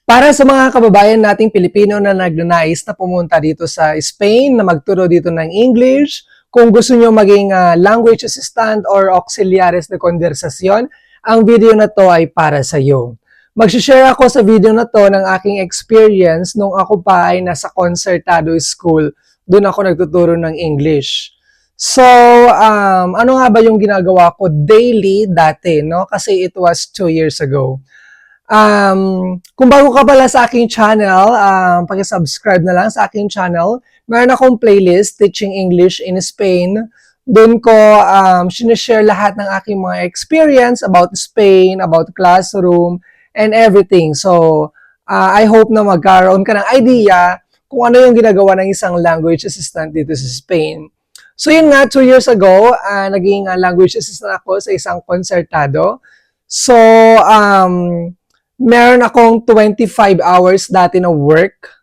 Para sa mga kababayan nating Pilipino na nagnanais na pumunta dito sa Spain, na magturo dito ng English, kung gusto nyo maging language assistant or auxiliares de conversasyon, ang video na to ay para sa iyo. Mag-share ako sa video na to ng aking experience nung ako pa ay nasa Concertado School. Doon ako nagtuturo ng English. So, ano nga ba yung ginagawa ko daily dati, no? Kasi it was 2 years ago. Kung bago ka pala sa aking channel, paki-subscribe na lang sa aking channel. Meron akong playlist, Teaching English in Spain. Doon ko sinishare lahat ng aking mga experience about Spain, about classroom, and everything. So, I hope na magkaroon ka ng idea kung ano yung ginagawa ng isang language assistant dito sa Spain. So, yun nga, 2 years ago, naging language assistant ako sa isang konsertado. So, meron akong 25 hours dati na work.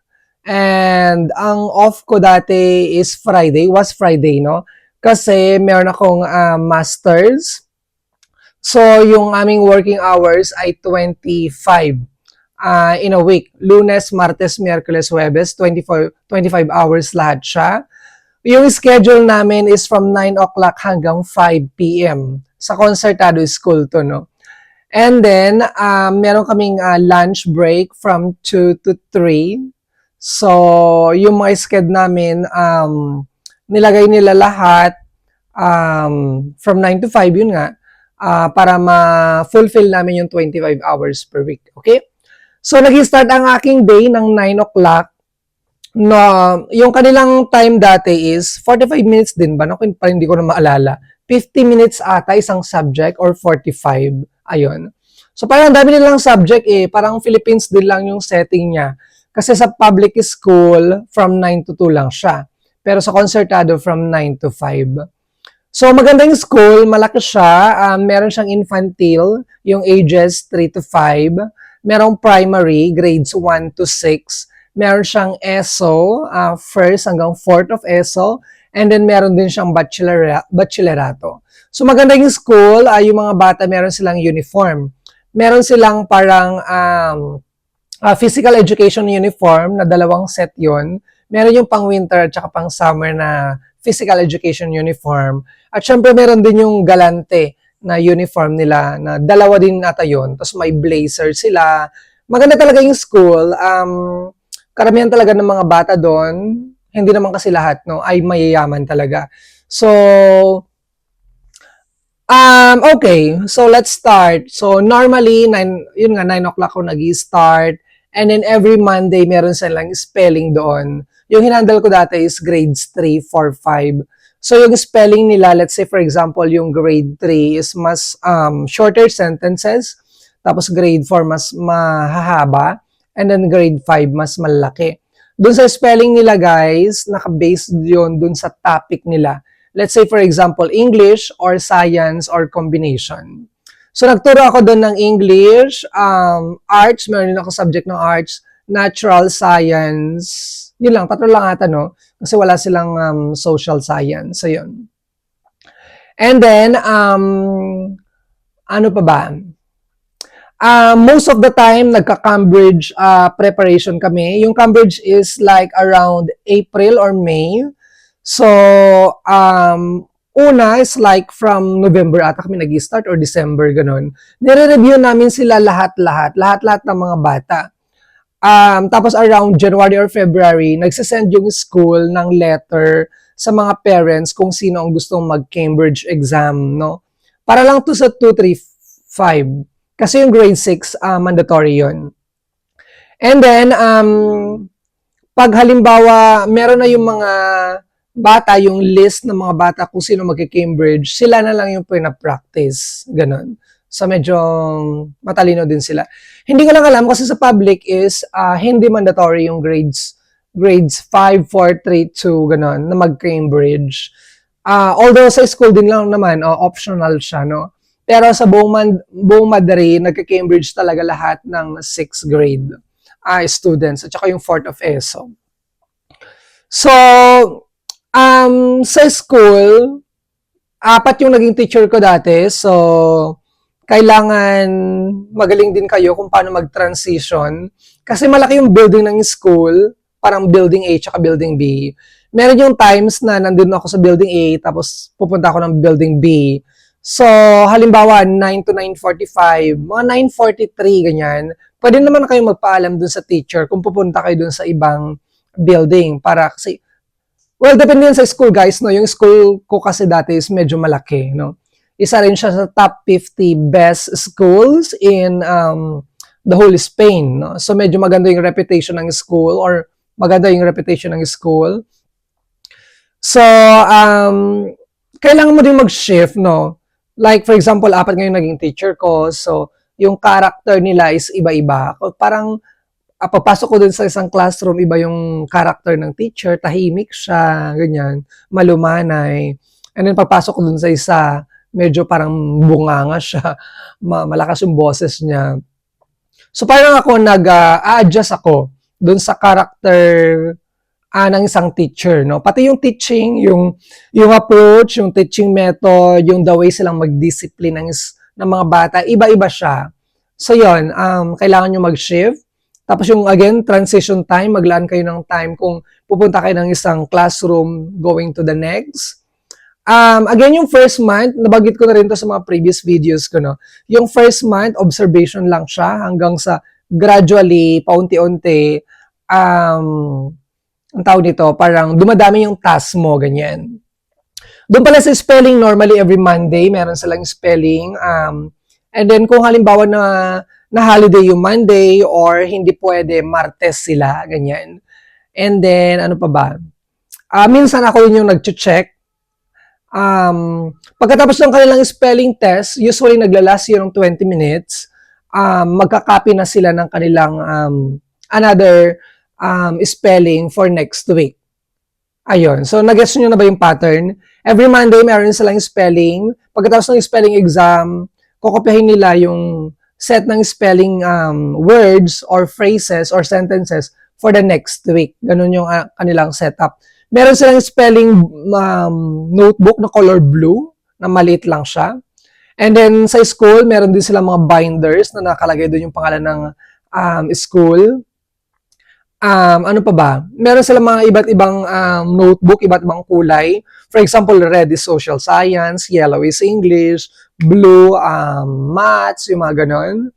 And ang off ko dati is Friday, was Friday, no? Kasi meron akong masters. So, yung aming working hours ay 25 in a week. Lunes, Martes, Miyerkules, Huwebes, 25 hours lahat siya. Yung schedule namin is from 9 o'clock hanggang 5 p.m. Sa Concertado School to, no? And then, meron kaming lunch break from 2 to 3. So, yung mga sked namin, nilagay nila lahat from 9 to 5, yun nga, para ma-fulfill namin yung 25 hours per week. Okay? So, nag-start ang aking day ng 9 o'clock. No, yung kanilang time dati is 45 minutes din ba? No? Parang hindi ko na maalala. 50 minutes ata isang subject or 45. Ayun. So parang dami nilang subject parang Philippines din lang yung setting niya. Kasi sa public school, from 9 to 2 lang siya. Pero sa Concertado, from 9 to 5. So maganda yung school, malaki siya. Meron siyang infantile, yung ages 3 to 5. Merong primary, grades 1 to 6. Meron siyang ESO, first hanggang 4th of ESO. And then meron din siyang bachelerato. So maganda yung school, yung mga bata meron silang uniform. Meron silang parang physical education uniform na 2 set yon. Meron yung pang winter at saka pang summer na physical education uniform. At syempre meron din yung galante na uniform nila na 2 din ata yun. Tapos may blazer sila. Maganda talaga yung school. Karamihan talaga ng mga bata doon, hindi naman kasi lahat, no, ay mayayaman talaga. So, okay. So, let's start. So, normally, 9 o'clock ako nag-start. And then, every Monday, meron silang spelling doon. Yung hinandle ko dati is grades 3, 4, 5. So, yung spelling nila, let's say, for example, yung grade 3 is mas shorter sentences. Tapos, grade 4 mas mahahaba. And then, grade 5 mas malaki. Doon sa spelling nila, guys, naka-based yun doon sa topic nila. Let's say, for example, English or science or combination. So, nagturo ako doon ng English, arts, meron din ako subject ng arts, natural science, yun lang, 3 lang ata, no? Kasi wala silang social science. So, yun. And then, ano pa ba? Most of the time, nagka-Cambridge preparation kami. Yung Cambridge is like around April or May. So, una is like from November ata kami nag-start or December, ganun. Nire-review namin sila lahat-lahat ng mga bata. Tapos around January or February, nagsasend yung school ng letter sa mga parents kung sino ang gustong mag-Cambridge exam, no? Para lang to sa 2, 3, 5. Kasi yung grade 6, mandatory yon. And then, pag halimbawa, meron na yung mga bata, yung list ng mga bata kung sino mag-Cambridge, sila na lang yung pina-practice. Ganon. So, medyo matalino din sila. Hindi ko lang alam kasi sa public is hindi mandatory yung grades 5, 4, 3, 2, ganon, na mag-Cambridge. Although sa school din lang naman, optional siya, no? Pero sa buong Madrid, nagka-Cambridge talaga lahat ng 6th grade students at saka yung 4th of ESO. So, sa school, 4 yung naging teacher ko dati. So, kailangan magaling din kayo kung paano mag-transition. Kasi malaki yung building ng school, parang building A tsaka building B. Meron yung times na nandun ako sa building A, tapos pupunta ako ng building B. So, halimbawa, 9 to 9:45, mga 9:43, ganyan. Pwede naman kayong magpaalam dun sa teacher kung pupunta kayo dun sa ibang building. Para kasi, well, depende yun sa school, guys. No? Yung school ko kasi dati is medyo malaki. No? Isa rin siya sa top 50 best schools in the whole Spain. No? So, medyo maganda yung reputation ng school or maganda yung reputation ng school. So, kailangan mo din mag-shift, no? Like, for example, 4 ngayon naging teacher ko. So, yung character nila is iba-iba. Parang, papasok ko dun sa isang classroom, iba yung character ng teacher, tahimik siya, ganyan, malumanay. And then, papasok ko dun sa isa, medyo parang bunganga siya, malakas yung boses niya. So, parang ako nag-a-adjust ako dun sa character ng isang teacher, no? Pati yung teaching, yung approach, yung teaching method, yung the way silang mag-discipline ng mga bata, iba-iba siya. So yon, kailangan nyo mag-shift. Tapos yung again, transition time, maglaan kayo ng time kung pupunta kayo ng isang classroom going to the next. Again, yung first month, nabagit ko na rin to sa mga previous videos ko, no? Yung first month, observation lang siya hanggang sa gradually, paunti-unti, ang tawag nito, parang dumadami yung task mo, ganyan. Doon pala sa spelling, normally every Monday, meron silang spelling. And then kung halimbawa na holiday yung Monday or hindi pwede, Martes sila, ganyan. And then, ano pa ba? Minsan ako yun yung nag-check. Pagkatapos ng kanilang spelling test, usually naglalas yun ng 20 minutes. Magkakopy na sila ng kanilang another spelling for next week. Ayun. So, nag-guess nyo na ba yung pattern? Every Monday, meron silang spelling. Pagkatapos ng spelling exam, kokopyahin nila yung set ng spelling words or phrases or sentences for the next week. Ganun yung kanilang setup. Meron silang spelling notebook na color blue, na maliit lang siya. And then, sa school, meron din silang mga binders na nakalagay doon yung pangalan ng school. Ano pa ba? Meron silang mga iba't ibang notebook, iba't ibang kulay. For example, red is social science, yellow is English, blue, maths, yung mga ganon.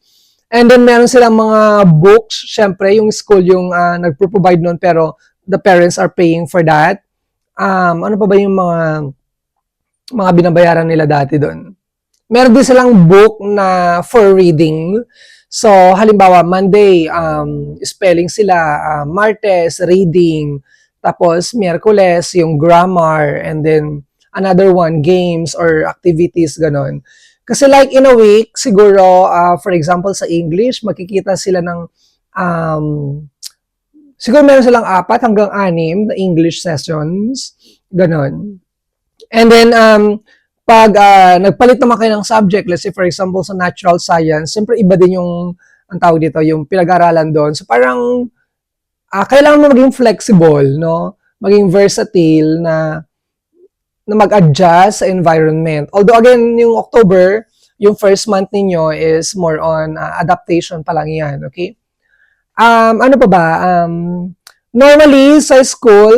And then meron silang mga books, syempre yung school yung nagpo-provide nun pero the parents are paying for that. Ano pa ba yung mga binabayaran nila dati doon? Meron din silang book na for reading. So, halimbawa, Monday, spelling sila, Martes, reading, tapos Miyerkules, yung grammar, and then another one, games or activities, ganon. Kasi like in a week, siguro, for example, sa English, makikita sila ng, siguro meron silang 4 hanggang 6 na English sessions, ganon. And then, pag nagpalit naman kayo ng subject, let's say for example sa natural science, siyempre iba din yung ang tawag dito, yung pinag-aralan doon. So parang kailangan mo maging flexible, no? Maging versatile na mag-adjust sa environment. Although again, yung October, yung first month ninyo is more on adaptation pa lang yan, okay? Ano pa ba? Normally sa school,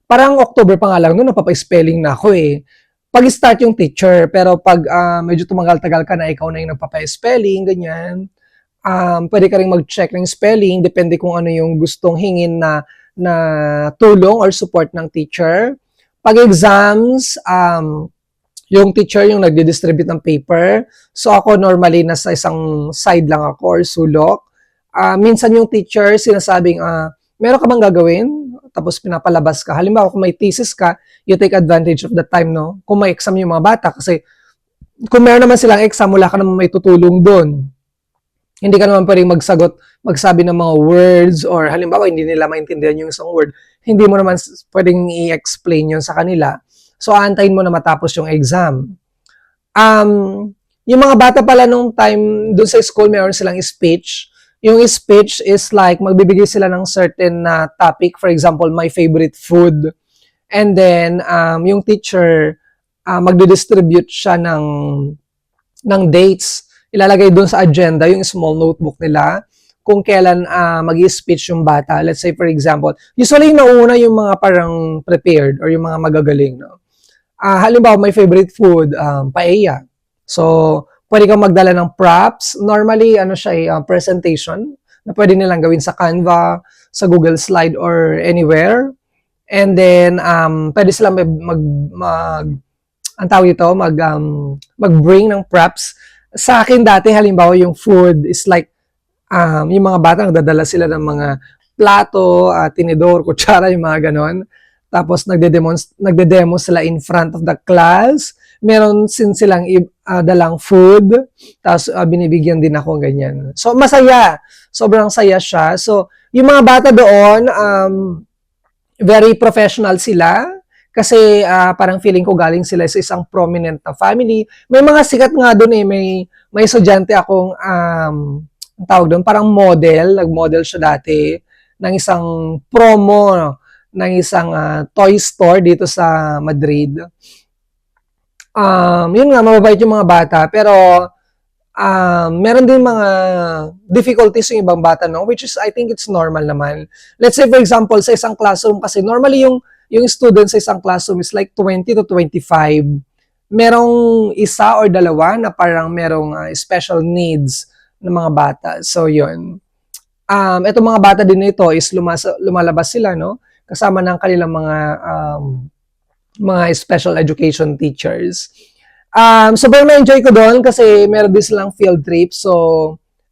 parang October pa nga lang noon, napapa-spelling na ako eh. Pag-start yung teacher, pero pag medyo tumagal-tagal ka na, ikaw na yung nagpapa-spelling, ganyan. Pwede ka rin mag-check ng spelling, depende kung ano yung gustong hingin na tulong or support ng teacher. Pag exams, yung teacher yung nagdi-distribute ng paper. So ako normally nasa isang side lang ako or sulok. Minsan yung teacher sinasabing, meron ka bang gagawin? Tapos pinapalabas ka. Halimbawa, kung may thesis ka, you take advantage of the time, no? Kung may exam yung mga bata, kasi kung meron naman silang exam, wala ka naman may tutulong doon. Hindi ka naman pwedeng magsabi ng mga words, or halimbawa, hindi nila maintindihan yung isang word. Hindi mo naman pwedeng i-explain yun sa kanila. So, aantayin mo na matapos yung exam. Yung mga bata pala nung time doon sa school, meron silang speech. Yung speech is like, magbibigay sila ng certain topic. For example, my favorite food. And then, yung teacher, magdidistribute siya ng ng dates. Ilalagay doon sa agenda yung small notebook nila kung kailan mag-speech yung bata. Let's say, for example, usually nauna yung mga parang prepared or yung mga magagaling. No? Halimbawa, my favorite food, paella. So, pwede kang magdala ng props. Normally, ano siya, presentation na pwede nilang gawin sa Canva, sa Google Slide, or anywhere. And then, pwede sila ang tawag ito, mag-bring ng props. Sa akin dati, halimbawa, yung food is like, yung mga bata, nagdadala sila ng mga plato, tinidor, kutsara, yung mga ganon. Tapos, nagde-demo sila in front of the class. Meron silang dalang food. Tapos, binibigyan din ako ganyan. So, masaya. Sobrang saya siya. So, yung mga bata doon, very professional sila. Kasi parang feeling ko galing sila sa isang prominent na family. May mga sikat nga doon eh. May estudyante akong, ang tawag doon, parang model. Nag-model siya dati ng isang promo, no? Ng isang toy store dito sa Madrid. Yun nga, mababait yung mga bata. Pero, meron din mga difficulties yung ibang bata, no? Which is, I think it's normal naman. Let's say, for example, sa isang classroom, kasi normally yung students sa isang classroom is like 20 to 25. Merong isa or dalawa na parang merong special needs ng mga bata. So, yun. Itong mga bata din nito is lumalabas sila, no? Kasama ng kanilang mga special education teachers. Sobrang na-enjoy ko doon kasi meron din silang field trip. So,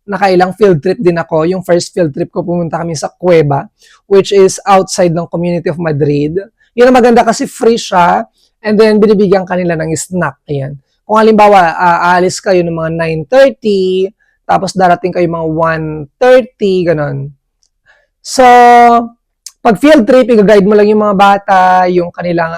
nakailang field trip din ako. Yung first field trip ko, pumunta kami sa Cueva, which is outside ng community of Madrid. Yun ang maganda kasi free siya. And then, binibigyan kanila ng snack. Yan. Kung halimbawa, aalis kayo ng mga 9:30, tapos darating kayo mga 1:30, ganon. So, pag field trip, i-guide mo lang yung mga bata, yung kanilang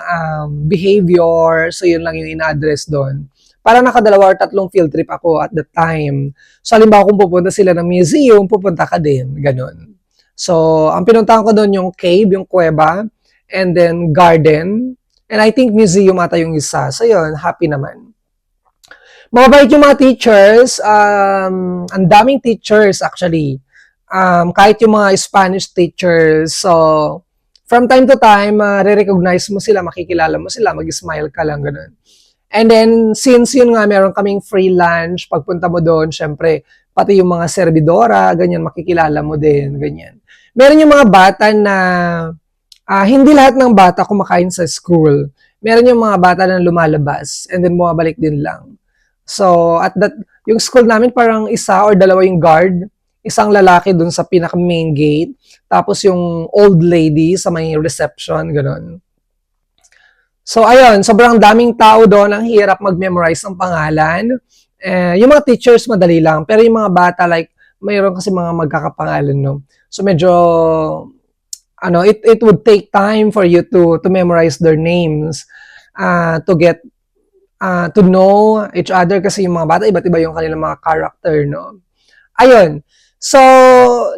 behavior. So, yun lang yung ina-address doon. Para nakadalawa or tatlong field trip ako at the time. So, halimbawa kung pupunta sila ng museum, pupunta ka din. Ganon. So, ang pinuntahan ko doon yung cave, yung kuweba, and then garden. And I think museum ata yung isa. So, yun, happy naman. Mababait yung mga teachers. Ang daming teachers actually. Kahit yung mga Spanish teachers. So, from time to time, re-recognize mo sila, makikilala mo sila, mag-smile ka lang, ganun. And then, since yun nga, meron kaming free lunch, pagpunta mo doon, syempre, pati yung mga servidora, ganyan, makikilala mo din, ganyan. Meron yung mga bata na, hindi lahat ng bata kumakain sa school. Meron yung mga bata na lumalabas, and then bumabalik din lang. So, yung school namin parang isa or dalawa yung guard, isang lalaki dun sa pinaka main gate, tapos yung old lady sa may reception, gano'n. So, ayun, sobrang daming tao doon, ang hirap mag-memorize ng pangalan. Yung mga teachers, madali lang. Pero yung mga bata, like, mayroon kasi mga magkakapangalan, no? So, medyo, it would take time for you to memorize their names, to get, to know each other kasi yung mga bata, iba't iba yung kanilang mga character, no? Ayun. So,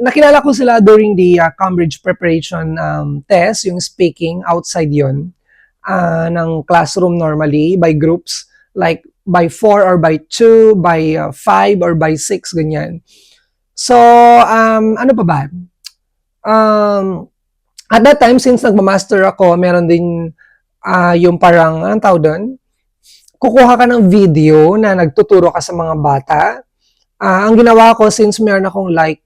nakilala ko sila during the Cambridge preparation test, yung speaking, outside yon ng classroom normally, by groups, like by 4 or by 2, by 5 or by 6, ganyan. So, ano pa ba? At that time, since nagmamaster ako, meron din yung parang, anong tawag doon? Kukuha ka ng video na nagtuturo ka sa mga bata. Ang ginawa ko, since meron akong like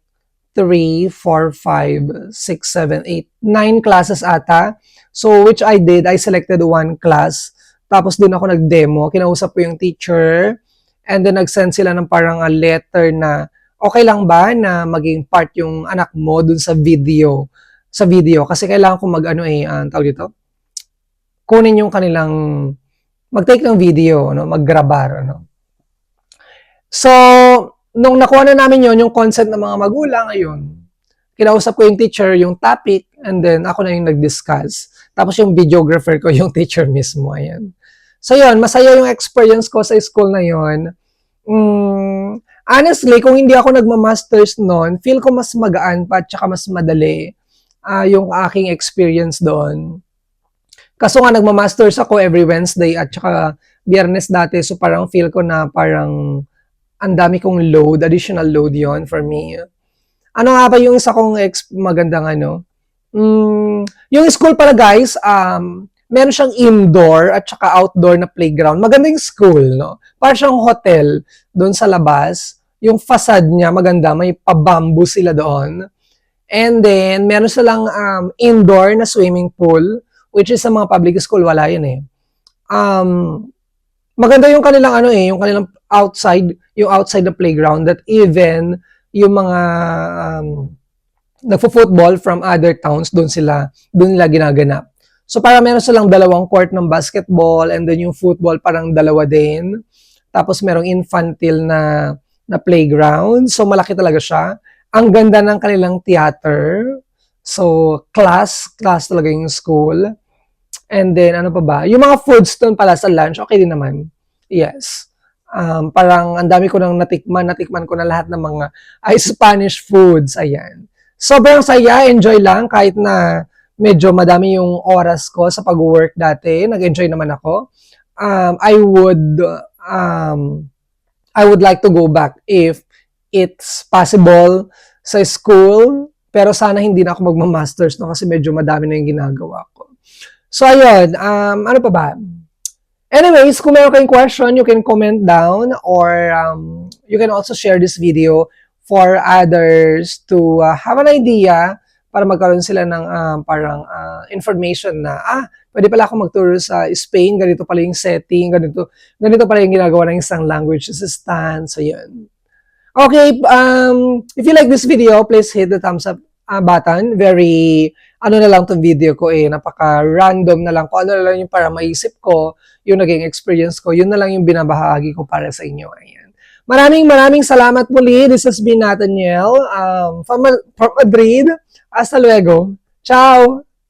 3, 4, 5, 6, 7, 8, 9 classes ata. So, which I did, I selected one class. Tapos doon ako nag-demo. Kinausap ko yung teacher. And then nag-send sila ng parang a letter na, okay lang ba na maging part yung anak mo dun sa video? Sa video. Kasi kailangan ko tawag dito? Kunin yung kanilang, mag-take ng video, mag-grabar. So, nung nakuha na namin yung consent ng mga magulang, ayun, kinausap ko yung teacher, yung topic, and then ako na yung nag-discuss. Tapos yung videographer ko, yung teacher mismo, ayan. So yun, masaya yung experience ko sa school na yun. Honestly, kung hindi ako nagma-masters noon, feel ko mas magaan pa at saka mas madali yung aking experience doon. Kaso nga nagma-masters ako every Wednesday at saka Biyernes dati. So parang feel ko na parang ang dami kong load, additional load yon for me. Ano nga ba yung isa kong magandang ano? Yung school pala guys, meron siyang indoor at saka outdoor na playground. Maganda yung school, no? Parang siyang hotel doon sa labas. Yung facade niya maganda, may pa-bamboo sila doon. And then, meron silang indoor na swimming pool, which is sa mga public school, wala yun eh. Maganda yung kanilang ano eh, yung kanilang outside the playground, that even yung mga nagfo-football from other towns, doon nila ginaganap. So para meron silang dalawang court ng basketball, and then yung football parang dalawa din. Tapos merong infantile na playground. So malaki talaga siya. Ang ganda ng kanilang theater. So class talaga yung school. And then ano pa ba? Yung mga foods doon pala sa lunch, okay din naman. Yes. Parang ang dami ko nang natikman ko na lahat ng mga Spanish foods. Ayan. Sobrang saya, enjoy lang kahit na medyo madami yung oras ko sa pag-work dati. Nag-enjoy naman ako. I would like to go back if it's possible sa school, pero sana hindi na ako magma-masters no kasi medyo madami na yung ginagawa ko. So ayun, ano pa ba? Anyways, kung meron kayong question, you can comment down, or you can also share this video for others to have an idea, para magkaroon sila ng parang information na, pwede pala ako magturo sa Spain, ganito pala yung setting, ganito pala yung ginagawa ng isang language assistant. So yun. Okay, if you like this video, please hit the thumbs up button. Very, ano na lang tong video ko napaka-random na lang. Kung ano na lang yung para maisip ko, yung naging experience ko, yun na lang yung binabahagi ko para sa inyo. Ayan. Maraming salamat muli. This has been Nathaniel from Madrid. Hasta luego. Ciao!